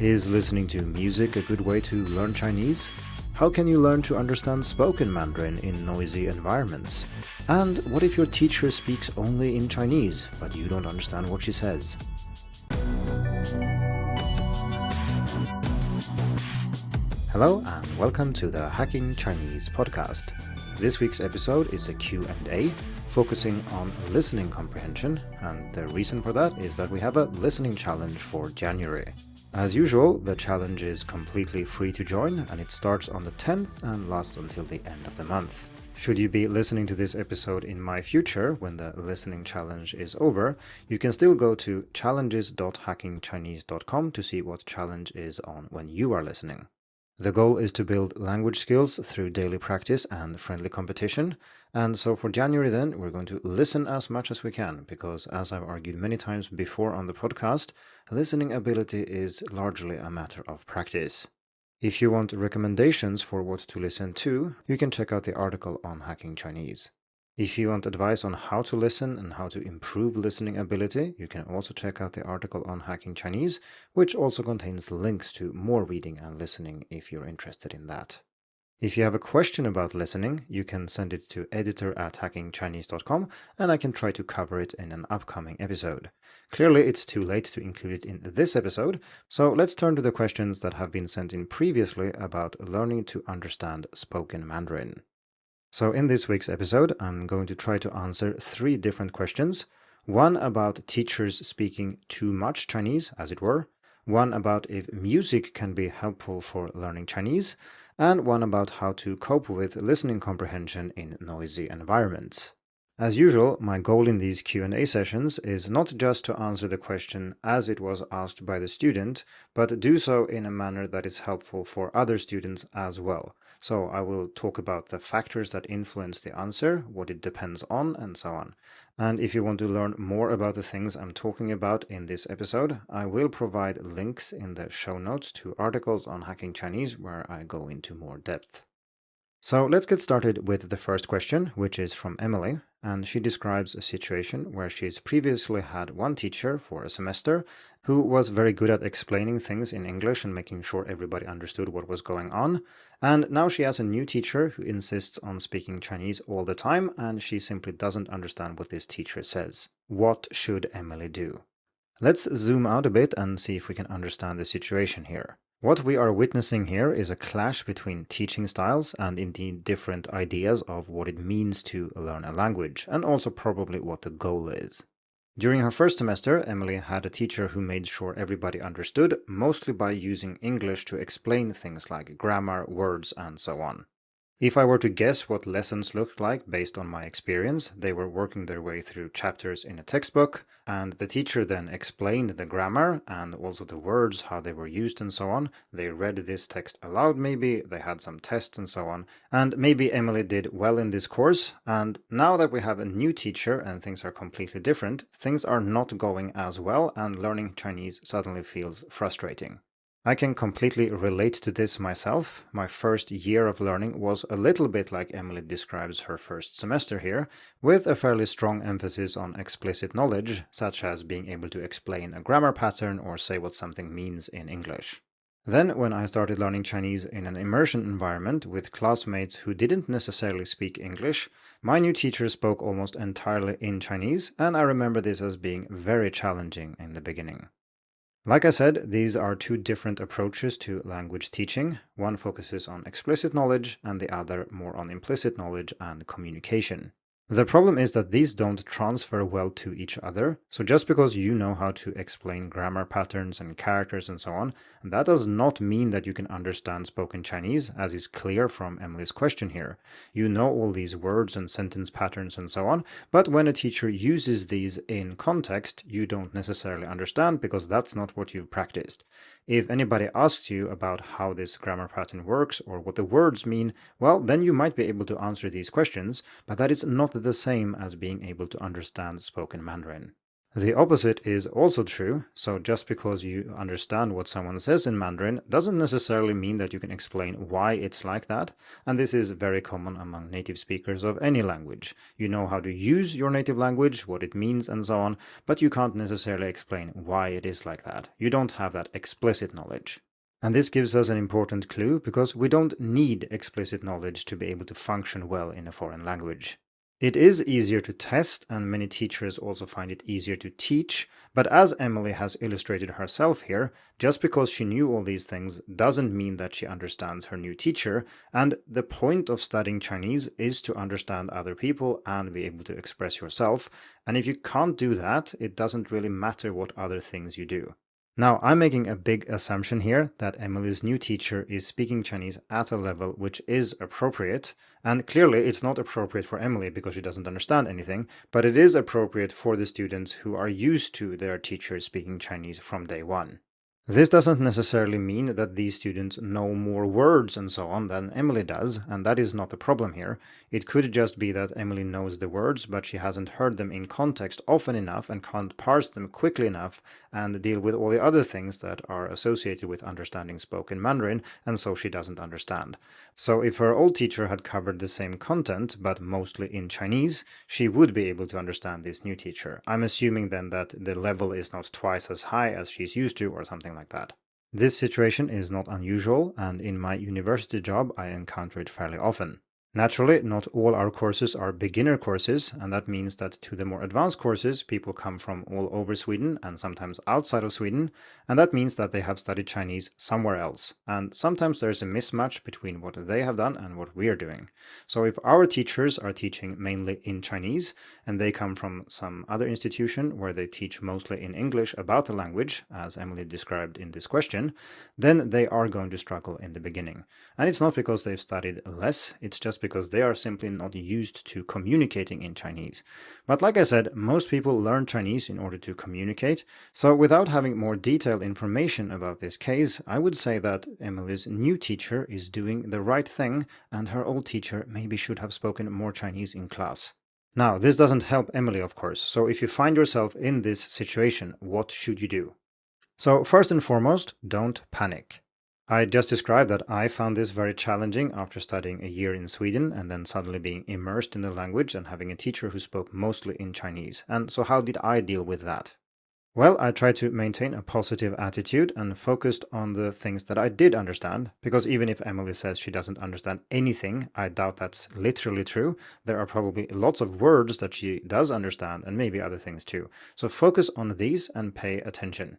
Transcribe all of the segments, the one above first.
Is listening to music a good way to learn Chinese? How can you learn to understand spoken Mandarin in noisy environments? And what if your teacher speaks only in Chinese, but you don't understand what she says? Hello and welcome to the Hacking Chinese podcast. This week's episode is a Q&A focusing on listening comprehension, and the reason for that is that we have a listening challenge for January. As usual, the challenge is completely free to join, and it starts on the 10th and lasts until the end of the month. Should you be listening to this episode in my future, when the listening challenge is over, you can still go to challenges.hackingchinese.com to see what challenge is on when you are listening. The goal is to build language skills through daily practice and friendly competition, and so for January then, we're going to listen as much as we can, because as I've argued many times before on the podcast, listening ability is largely a matter of practice. If you want recommendations for what to listen to, you can check out the article on Hacking Chinese. If you want advice on how to listen and how to improve listening ability, you can also check out the article on Hacking Chinese, which also contains links to more reading and listening if you're interested in that. If you have a question about listening, you can send it to editor@hackingchinese.com and I can try to cover it in an upcoming episode. Clearly, it's too late to include it in this episode, so let's turn to the questions that have been sent in previously about learning to understand spoken Mandarin. So in this week's episode, I'm going to try to answer 3 different questions. One about teachers speaking too much Chinese, as it were. One about if music can be helpful for learning Chinese. And one about how to cope with listening comprehension in noisy environments. As usual, my goal in these Q&A sessions is not just to answer the question as it was asked by the student, but do so in a manner that is helpful for other students as well. So I will talk about the factors that influence the answer, what it depends on, and so on. And if you want to learn more about the things I'm talking about in this episode, I will provide links in the show notes to articles on Hacking Chinese where I go into more depth. So let's get started with the first question, which is from Emily, and she describes a situation where she's previously had one teacher for a semester who was very good at explaining things in English and making sure everybody understood what was going on, and now she has a new teacher who insists on speaking Chinese all the time, and she simply doesn't understand what this teacher says. What should Emily do? Let's zoom out a bit and see if we can understand the situation here. What we are witnessing here is a clash between teaching styles and indeed different ideas of what it means to learn a language, and also probably what the goal is. During her first semester, Emily had a teacher who made sure everybody understood, mostly by using English to explain things like grammar, words, and so on. If I were to guess what lessons looked like based on my experience, they were working their way through chapters in a textbook, and the teacher then explained the grammar and also the words, how they were used and so on. They read this text aloud maybe, they had some tests and so on, and maybe Emily did well in this course, and now that we have a new teacher and things are completely different, things are not going as well and learning Chinese suddenly feels frustrating. I can completely relate to this myself. My first year of learning was a little bit like Emily describes her first semester here, with a fairly strong emphasis on explicit knowledge, such as being able to explain a grammar pattern or say what something means in English. Then, when I started learning Chinese in an immersion environment with classmates who didn't necessarily speak English, my new teacher spoke almost entirely in Chinese, and I remember this as being very challenging in the beginning. Like I said, these are 2 different approaches to language teaching. One focuses on explicit knowledge and the other more on implicit knowledge and communication. The problem is that these don't transfer well to each other, so just because you know how to explain grammar patterns and characters and so on, that does not mean that you can understand spoken Chinese, as is clear from Emily's question here. You know all these words and sentence patterns and so on, but when a teacher uses these in context, you don't necessarily understand because that's not what you've practiced. If anybody asks you about how this grammar pattern works or what the words mean, well, then you might be able to answer these questions, but that is not the same as being able to understand spoken Mandarin. The opposite is also true, so just because you understand what someone says in Mandarin doesn't necessarily mean that you can explain why it's like that, and this is very common among native speakers of any language. You know how to use your native language, what it means, and so on, but you can't necessarily explain why it is like that. You don't have that explicit knowledge. And this gives us an important clue because we don't need explicit knowledge to be able to function well in a foreign language. It is easier to test, and many teachers also find it easier to teach, but as Emily has illustrated herself here, just because she knew all these things doesn't mean that she understands her new teacher, and the point of studying Chinese is to understand other people and be able to express yourself, and if you can't do that, it doesn't really matter what other things you do. Now, I'm making a big assumption here that Emily's new teacher is speaking Chinese at a level which is appropriate, and clearly it's not appropriate for Emily because she doesn't understand anything, but it is appropriate for the students who are used to their teacher speaking Chinese from day one. This doesn't necessarily mean that these students know more words and so on than Emily does, and that is not the problem here. It could just be that Emily knows the words, but she hasn't heard them in context often enough and can't parse them quickly enough and deal with all the other things that are associated with understanding spoken Mandarin, and so she doesn't understand. So if her old teacher had covered the same content, but mostly in Chinese, she would be able to understand this new teacher. I'm assuming then that the level is not twice as high as she's used to or something like that. This situation is not unusual, and in my university job I encounter it fairly often. Naturally, not all our courses are beginner courses, and that means that to the more advanced courses, people come from all over Sweden and sometimes outside of Sweden, and that means that they have studied Chinese somewhere else. And sometimes there's a mismatch between what they have done and what we are doing. So if our teachers are teaching mainly in Chinese, and they come from some other institution where they teach mostly in English about the language, as Emily described in this question, then they are going to struggle in the beginning. And it's not because they've studied less, it's just because they are simply not used to communicating in Chinese. But like I said, most people learn Chinese in order to communicate, so without having more detailed information about this case, I would say that Emily's new teacher is doing the right thing, and her old teacher maybe should have spoken more Chinese in class. Now, this doesn't help Emily, of course, so if you find yourself in this situation, what should you do? So first and foremost, don't panic. I just described that I found this very challenging after studying a year in Sweden and then suddenly being immersed in the language and having a teacher who spoke mostly in Chinese. And so how did I deal with that? Well, I tried to maintain a positive attitude and focused on the things that I did understand, because even if Emily says she doesn't understand anything, I doubt that's literally true. There are probably lots of words that she does understand and maybe other things too. So focus on these and pay attention.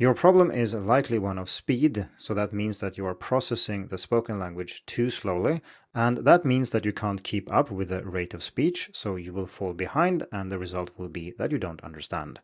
Your problem is likely one of speed, so that means that you are processing the spoken language too slowly, and that means that you can't keep up with the rate of speech, so you will fall behind, and the result will be that you don't understand.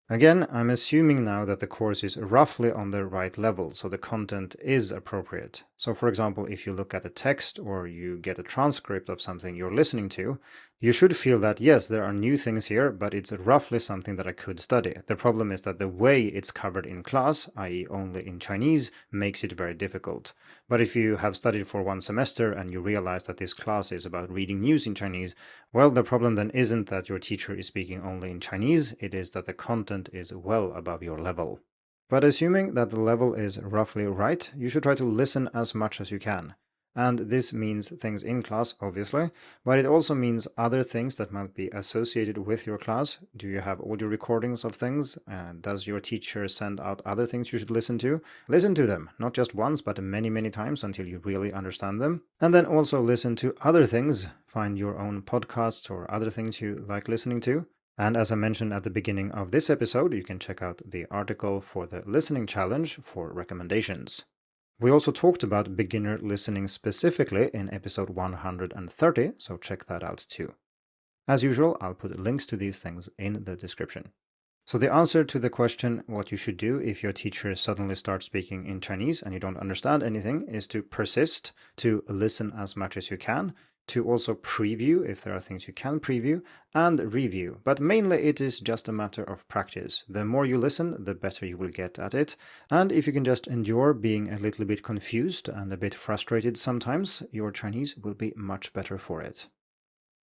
Again, I'm assuming now that the course is roughly on the right level, so the content is appropriate. So for example, if you look at a text or you get a transcript of something you're listening to, you should feel that yes, there are new things here, but it's roughly something that I could study. The problem is that the way it's covered in class, i.e. only in Chinese, makes it very difficult. But if you have studied for one semester and you realize that this class is about reading news in Chinese, well, the problem then isn't that your teacher is speaking only in Chinese, it is that the content is well above your level. But assuming that the level is roughly right, you should try to listen as much as you can. And this means things in class, obviously, but it also means other things that might be associated with your class. Do you have audio recordings of things? Does your teacher send out other things you should listen to? Listen to them, not just once, but many, many times until you really understand them. And then also listen to other things. Find your own podcasts or other things you like listening to. And as I mentioned at the beginning of this episode, you can check out the article for the listening challenge for recommendations. We also talked about beginner listening specifically in episode 130, so check that out too. As usual, I'll put links to these things in the description. So the answer to the question what you should do if your teacher suddenly starts speaking in Chinese and you don't understand anything is to persist, to listen as much as you can, to also preview if there are things you can preview, and review. But mainly it is just a matter of practice. The more you listen, the better you will get at it. And if you can just endure being a little bit confused and a bit frustrated sometimes, your Chinese will be much better for it.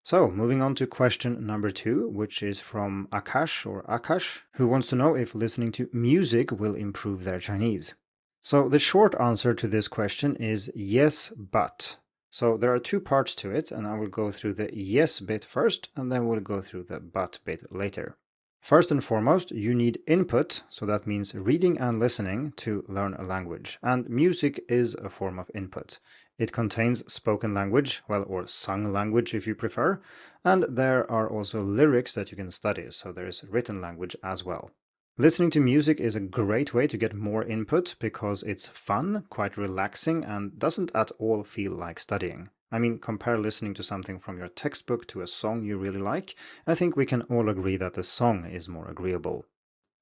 So, moving on to question number 2, which is from Akash, who wants to know if listening to music will improve their Chinese. So, the short answer to this question is yes, but. So, there are two parts to it, and I will go through the yes bit first, and then we'll go through the but bit later. First and foremost, you need input, so that means reading and listening to learn a language. And music is a form of input. It contains spoken language, well, or sung language if you prefer, and there are also lyrics that you can study, so there is written language as well. Listening to music is a great way to get more input because it's fun, quite relaxing, and doesn't at all feel like studying. I mean, compare listening to something from your textbook to a song you really like. I think we can all agree that the song is more agreeable.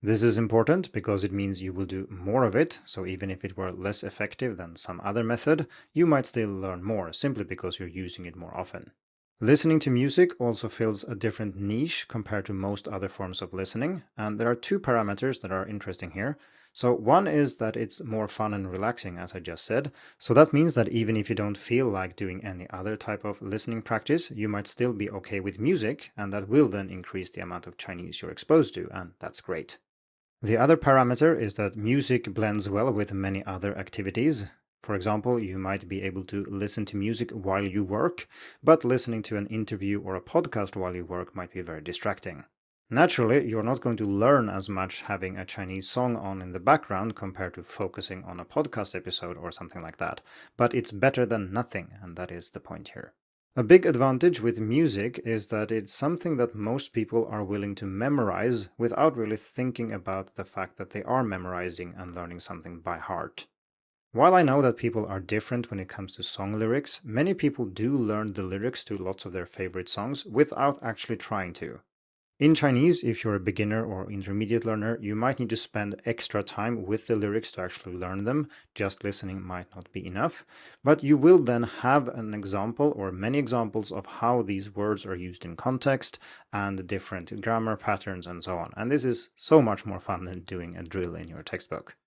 This is important because it means you will do more of it, so even if it were less effective than some other method, you might still learn more simply because you're using it more often. Listening to music also fills a different niche compared to most other forms of listening, and there are two parameters that are interesting here. So one is that it's more fun and relaxing, as I just said. So that means that even if you don't feel like doing any other type of listening practice, you might still be okay with music, and that will then increase the amount of Chinese you're exposed to, and that's great. The other parameter is that music blends well with many other activities. For example, you might be able to listen to music while you work, but listening to an interview or a podcast while you work might be very distracting. Naturally, you're not going to learn as much having a Chinese song on in the background compared to focusing on a podcast episode or something like that, but it's better than nothing, and that is the point here. A big advantage with music is that it's something that most people are willing to memorize without really thinking about the fact that they are memorizing and learning something by heart. While I know that people are different when it comes to song lyrics, many people do learn the lyrics to lots of their favorite songs without actually trying to. In Chinese, if you're a beginner or intermediate learner, you might need to spend extra time with the lyrics to actually learn them. Just listening might not be enough. But you will then have an example or many examples of how these words are used in context and different grammar patterns and so on. And this is so much more fun than doing a drill in your textbook.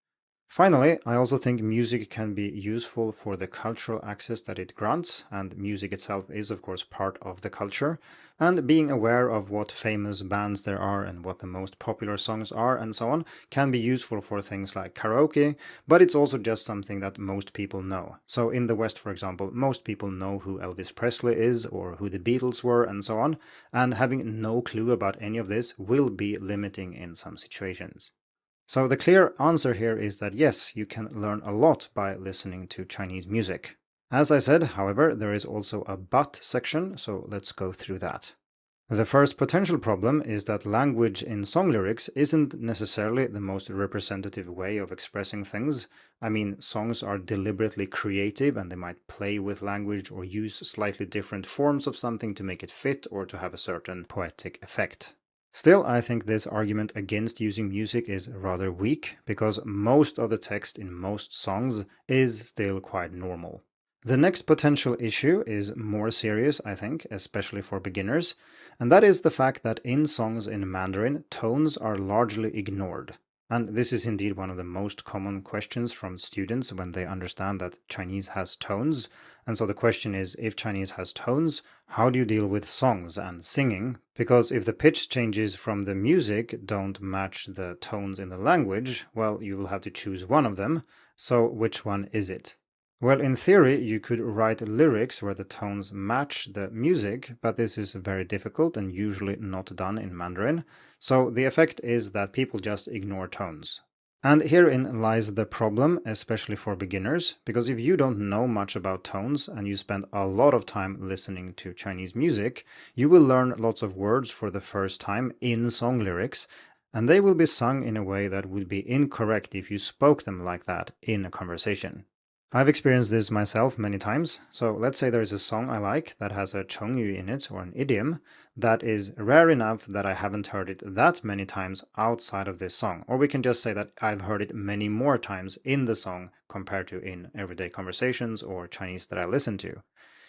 Finally, I also think music can be useful for the cultural access that it grants, and music itself is, of course, part of the culture. And being aware of what famous bands there are and what the most popular songs are and so on can be useful for things like karaoke, but it's also just something that most people know. So in the West, for example, most people know who Elvis Presley is or who the Beatles were and so on, and having no clue about any of this will be limiting in some situations. So the clear answer here is that yes, you can learn a lot by listening to Chinese music. As I said, however, there is also a but section, so let's go through that. The first potential problem is that language in song lyrics isn't necessarily the most representative way of expressing things. I mean, songs are deliberately creative and they might play with language or use slightly different forms of something to make it fit or to have a certain poetic effect. Still, I think this argument against using music is rather weak, because most of the text in most songs is still quite normal. The next potential issue is more serious, I think, especially for beginners, and that is the fact that in songs in Mandarin, tones are largely ignored. And this is indeed one of the most common questions from students when they understand that Chinese has tones. And so the question is, if Chinese has tones, how do you deal with songs and singing? Because if the pitch changes from the music don't match the tones in the language, well, you will have to choose one of them. So which one is it? Well, in theory, you could write lyrics where the tones match the music, but this is very difficult and usually not done in Mandarin. So the effect is that people just ignore tones. And herein lies the problem, especially for beginners, because if you don't know much about tones and you spend a lot of time listening to Chinese music, you will learn lots of words for the first time in song lyrics, and they will be sung in a way that would be incorrect if you spoke them like that in a conversation. I've experienced this myself many times. So let's say there is a song I like that has a chengyu in it or an idiom that is rare enough that I haven't heard it that many times outside of this song. Or we can just say that I've heard it many more times in the song compared to in everyday conversations or Chinese that I listen to.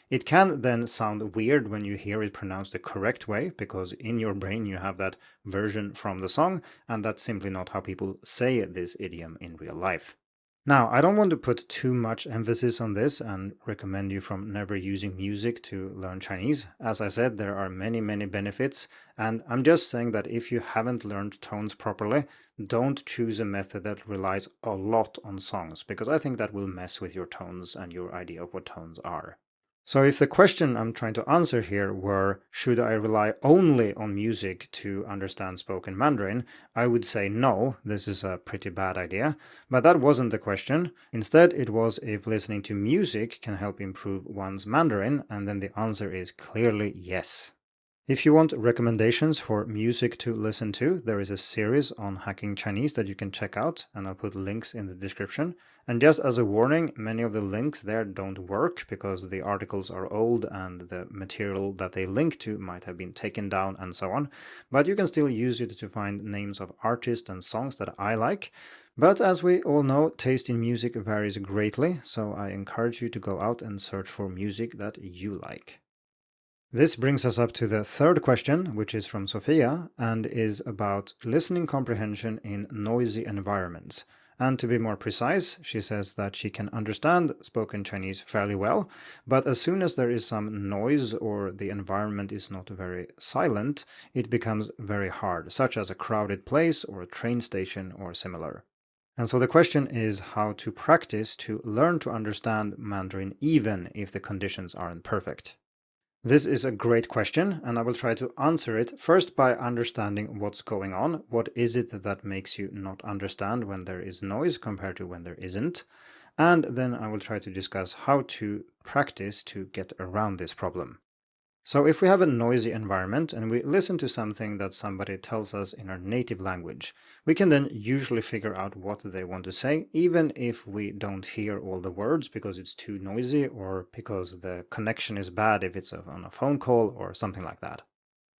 It can then sound weird when you hear it pronounced the correct way, because in your brain you have that version from the song, and that's simply not how people say this idiom in real life. Now, I don't want to put too much emphasis on this and recommend you from never using music to learn Chinese. As I said, there are many, many benefits, and I'm just saying that if you haven't learned tones properly, don't choose a method that relies a lot on songs, because I think that will mess with your tones and your idea of what tones are. So if the question I'm trying to answer here were, should I rely only on music to understand spoken Mandarin, I would say no, this is a pretty bad idea. But that wasn't the question. Instead, it was if listening to music can help improve one's Mandarin, and then the answer is clearly yes. If you want recommendations for music to listen to, there is a series on hacking Chinese that you can check out, and I'll put links in the description. And just as a warning, many of the links there don't work because the articles are old and the material that they link to might have been taken down and so on. But you can still use it to find names of artists and songs that I like. But as we all know, taste in music varies greatly, so I encourage you to go out and search for music that you like. This brings us up to the third question, which is from Sophia, and is about listening comprehension in noisy environments. And to be more precise, she says that she can understand spoken Chinese fairly well, but as soon as there is some noise or the environment is not very silent, it becomes very hard, such as a crowded place or a train station or similar. And so the question is how to practice to learn to understand Mandarin even if the conditions aren't perfect. This is a great question, and I will try to answer it first by understanding what's going on. What is it that makes you not understand when there is noise compared to when there isn't? And then I will try to discuss how to practice to get around this problem. So if we have a noisy environment and we listen to something that somebody tells us in our native language, we can then usually figure out what they want to say, even if we don't hear all the words because it's too noisy or because the connection is bad if it's on a phone call or something like that.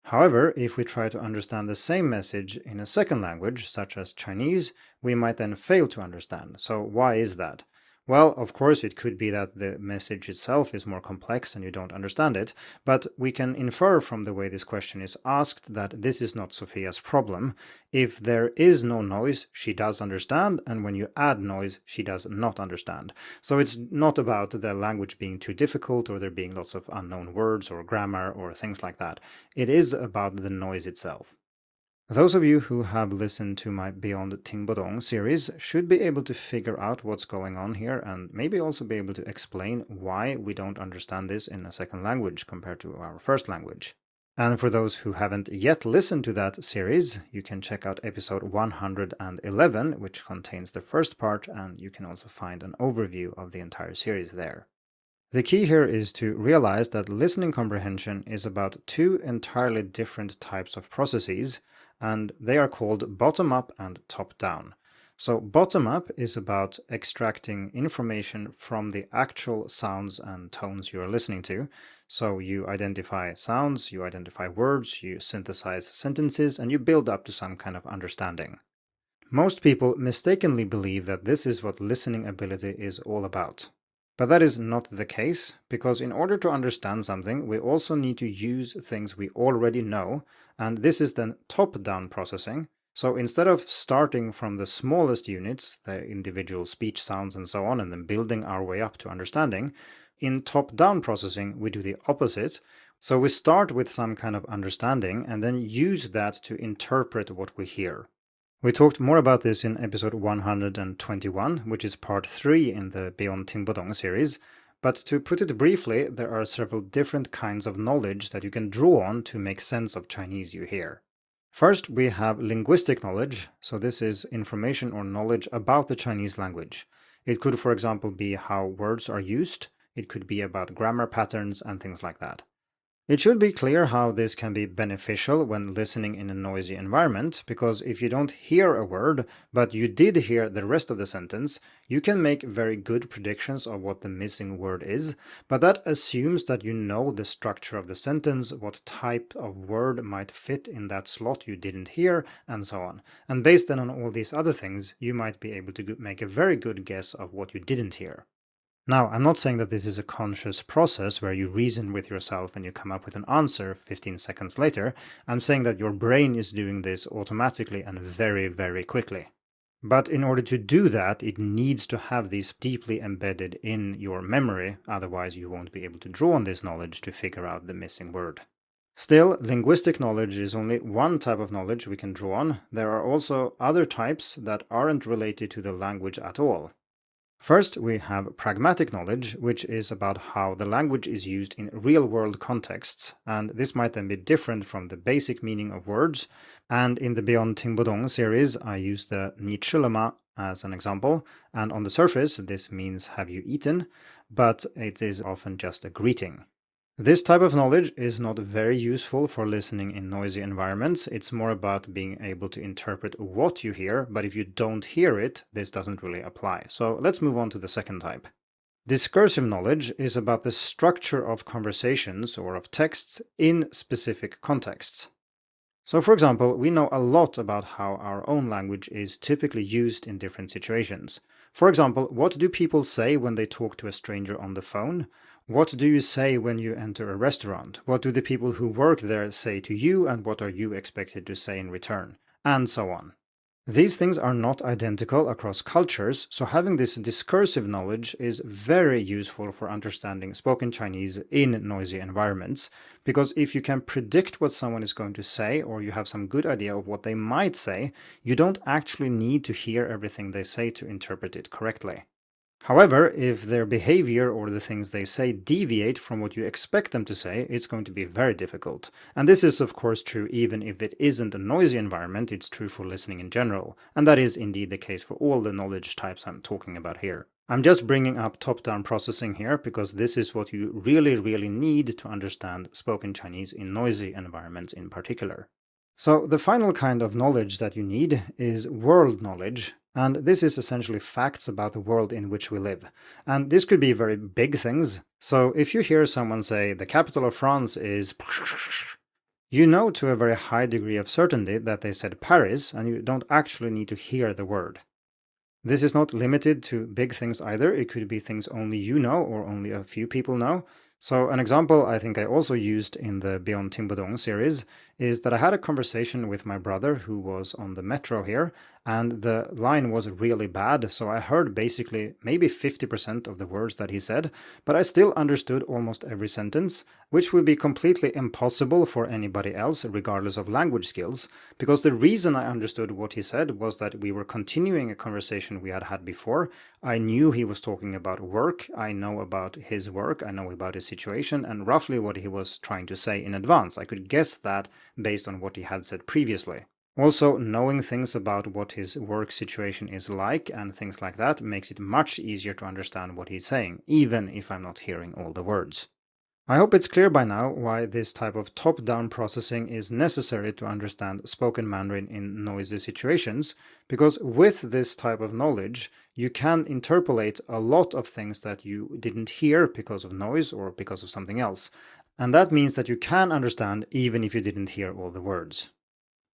However, if we try to understand the same message in a second language, such as Chinese, we might then fail to understand. So why is that? Well, of course, it could be that the message itself is more complex and you don't understand it, but we can infer from the way this question is asked that this is not Sophia's problem. If there is no noise, she does understand, and when you add noise, she does not understand. So it's not about the language being too difficult or there being lots of unknown words or grammar or things like that. It is about the noise itself. Those of you who have listened to my Beyond Tingbodong series should be able to figure out what's going on here and maybe also be able to explain why we don't understand this in a second language compared to our first language. And for those who haven't yet listened to that series, you can check out episode 111, which contains the first part, and you can also find an overview of the entire series there. The key here is to realize that listening comprehension is about two entirely different types of processes, and they are called bottom-up and top-down. So bottom-up is about extracting information from the actual sounds and tones you're listening to. So you identify sounds, you identify words, you synthesize sentences, and you build up to some kind of understanding. Most people mistakenly believe that this is what listening ability is all about. But that is not the case, because in order to understand something, we also need to use things we already know, and this is then top-down processing. So instead of starting from the smallest units, the individual speech sounds and so on, and then building our way up to understanding, in top-down processing, we do the opposite. So we start with some kind of understanding and then use that to interpret what we hear. We talked more about this in episode 121, which is part 3 in the Beyond Tingbodong series, but to put it briefly, there are several different kinds of knowledge that you can draw on to make sense of Chinese you hear. First, we have linguistic knowledge, so this is information or knowledge about the Chinese language. It could, for example, be how words are used, it could be about grammar patterns and things like that. It should be clear how this can be beneficial when listening in a noisy environment, because if you don't hear a word, but you did hear the rest of the sentence, you can make very good predictions of what the missing word is, but that assumes that you know the structure of the sentence, what type of word might fit in that slot you didn't hear, and so on. And based then on all these other things, you might be able to make a very good guess of what you didn't hear. Now, I'm not saying that this is a conscious process where you reason with yourself and you come up with an answer 15 seconds later. I'm saying that your brain is doing this automatically and very, very quickly. But in order to do that, it needs to have these deeply embedded in your memory, otherwise you won't be able to draw on this knowledge to figure out the missing word. Still, linguistic knowledge is only one type of knowledge we can draw on. There are also other types that aren't related to the language at all. First, we have pragmatic knowledge, which is about how the language is used in real-world contexts, and this might then be different from the basic meaning of words. And in the Beyond Tingbudong series, I use the "Ni chi le ma" as an example, and on the surface, this means "have you eaten?" but it is often just a greeting. This type of knowledge is not very useful for listening in noisy environments. It's more about being able to interpret what you hear, but if you don't hear it, this doesn't really apply. So let's move on to the second type. Discursive knowledge is about the structure of conversations or of texts in specific contexts. So for example, we know a lot about how our own language is typically used in different situations. For example, what do people say when they talk to a stranger on the phone? What do you say when you enter a restaurant? What do the people who work there say to you, and what are you expected to say in return? And so on. These things are not identical across cultures, so having this discursive knowledge is very useful for understanding spoken Chinese in noisy environments, because if you can predict what someone is going to say, or you have some good idea of what they might say, you don't actually need to hear everything they say to interpret it correctly. However, if their behavior or the things they say deviate from what you expect them to say, it's going to be very difficult. And this is of course true even if it isn't a noisy environment, it's true for listening in general. And that is indeed the case for all the knowledge types I'm talking about here. I'm just bringing up top-down processing here because this is what you really need to understand spoken Chinese in noisy environments in particular. So the final kind of knowledge that you need is world knowledge, and this is essentially facts about the world in which we live. And this could be very big things. So if you hear someone say the capital of France is, you know to a very high degree of certainty that they said Paris, and you don't actually need to hear the word. This is not limited to big things either. It could be things only you know or only a few people know. So an example I think I also used in the Beyond Tingbudong series is that I had a conversation with my brother who was on the metro here, and the line was really bad, so I heard basically maybe 50% of the words that he said, but I still understood almost every sentence, which would be completely impossible for anybody else regardless of language skills, because the reason I understood what he said was that we were continuing a conversation we had had before. I knew he was talking about work, I know about his work, I know about his situation, and roughly what he was trying to say in advance. I could guess that based on what he had said previously. Also, knowing things about what his work situation is like and things like that makes it much easier to understand what he's saying, even if I'm not hearing all the words. I hope it's clear by now why this type of top-down processing is necessary to understand spoken Mandarin in noisy situations, because with this type of knowledge, you can interpolate a lot of things that you didn't hear because of noise or because of something else. And that means that you can understand even if you didn't hear all the words.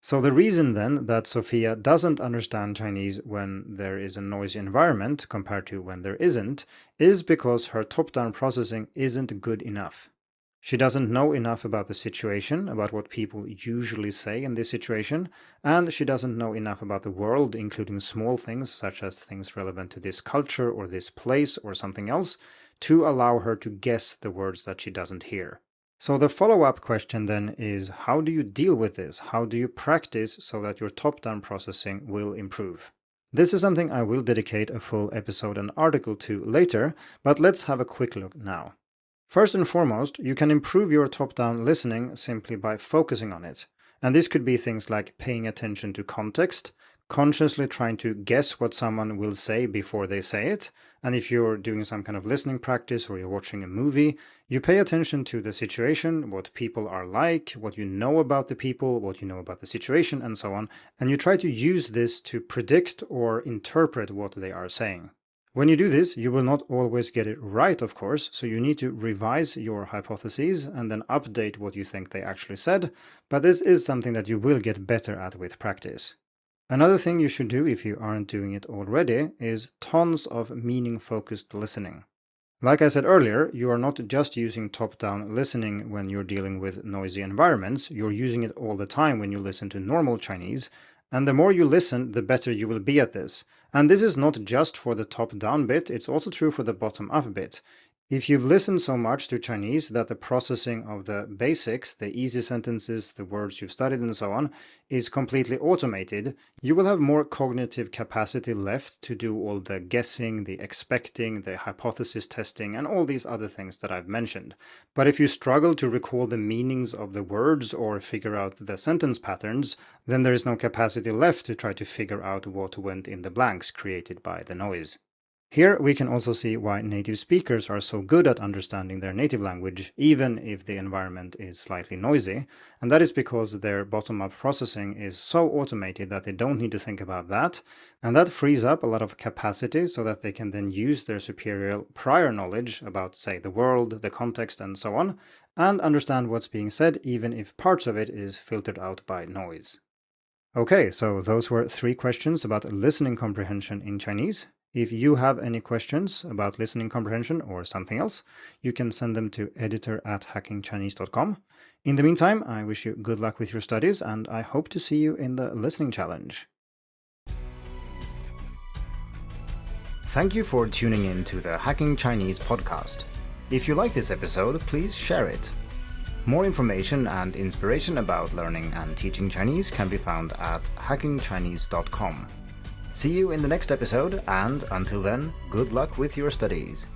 So the reason then that Sophia doesn't understand Chinese when there is a noisy environment compared to when there isn't is because her top-down processing isn't good enough. She doesn't know enough about the situation, about what people usually say in this situation, and she doesn't know enough about the world, including small things such as things relevant to this culture or this place or something else, to allow her to guess the words that she doesn't hear. So the follow-up question then is, how do you deal with this? How do you practice so that your top-down processing will improve? This is something I will dedicate a full episode and article to later, but let's have a quick look now. First and foremost, you can improve your top-down listening simply by focusing on it. And this could be things like paying attention to context, consciously trying to guess what someone will say before they say it. And if you're doing some kind of listening practice or you're watching a movie, you pay attention to the situation, what people are like, what you know about the people, what you know about the situation, and so on. And you try to use this to predict or interpret what they are saying. When you do this, you will not always get it right, of course, so you need to revise your hypotheses and then update what you think they actually said, but this is something that you will get better at with practice. Another thing you should do if you aren't doing it already is tons of meaning-focused listening. Like I said earlier, you are not just using top-down listening when you're dealing with noisy environments, you're using it all the time when you listen to normal Chinese, And the more you listen, the better you will be at this. And this is not just for the top-down bit, it's also true for the bottom-up bit. If you've listened so much to Chinese that the processing of the basics, the easy sentences, the words you've studied and so on, is completely automated, you will have more cognitive capacity left to do all the guessing, the expecting, the hypothesis testing, and all these other things that I've mentioned. But if you struggle to recall the meanings of the words or figure out the sentence patterns, then there is no capacity left to try to figure out what went in the blanks created by the noise. Here we can also see why native speakers are so good at understanding their native language, even if the environment is slightly noisy, and that is because their bottom-up processing is so automated that they don't need to think about that, and that frees up a lot of capacity so that they can then use their superior prior knowledge about, say, the world, the context, and so on, and understand what's being said even if parts of it is filtered out by noise. Okay, so those were 3 questions about listening comprehension in Chinese. If you have any questions about listening comprehension or something else, you can send them to editor@hackingchinese.com. In the meantime, I wish you good luck with your studies, and I hope to see you in the listening challenge. Thank you for tuning in to the Hacking Chinese podcast. If you like this episode, please share it. More information and inspiration about learning and teaching Chinese can be found at hackingchinese.com. See you in the next episode, and until then, good luck with your studies.